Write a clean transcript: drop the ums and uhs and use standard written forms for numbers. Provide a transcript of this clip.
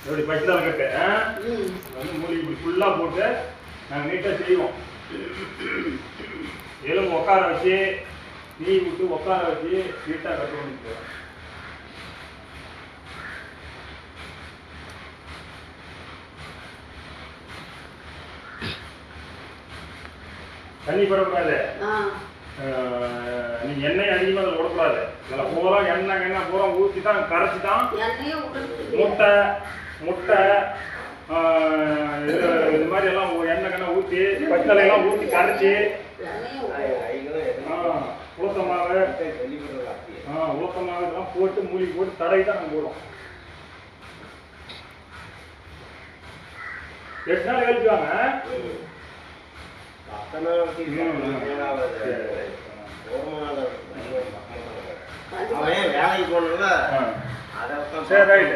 இப்படி பச்சை கட்டு வந்து மூலிகை இப்படி ஃபுல்லாக போட்டு நாங்கள் நீட்டாக செய்வோம். எலும்பு உட்கார வச்சு தீ விட்டு உட்கார வச்சு நீட்டாக கட்டு பண்ணிட்டு தண்ணி படக்கூடாது. நீங்க எண்ணெய் அதிகமாக அதில் விடக்கூடாது. இதெல்லாம் பூரா எண்ணெய் பூரா ஊற்றி தான் கரைச்சி தான் முட்டை இது மாதிரி எல்லாம் எண்ணெய் ஊற்றி பச்சளையெல்லாம் ஊற்றி கரைச்சி உளுத்தமாவை இதெல்லாம் போட்டு மூலிகை போட்டு தடவி தான் நாங்கள் போடுவோம். 8 நாள் கழிச்சுவாங்க. வேலைக்கு போனதுல சரி ரைட்.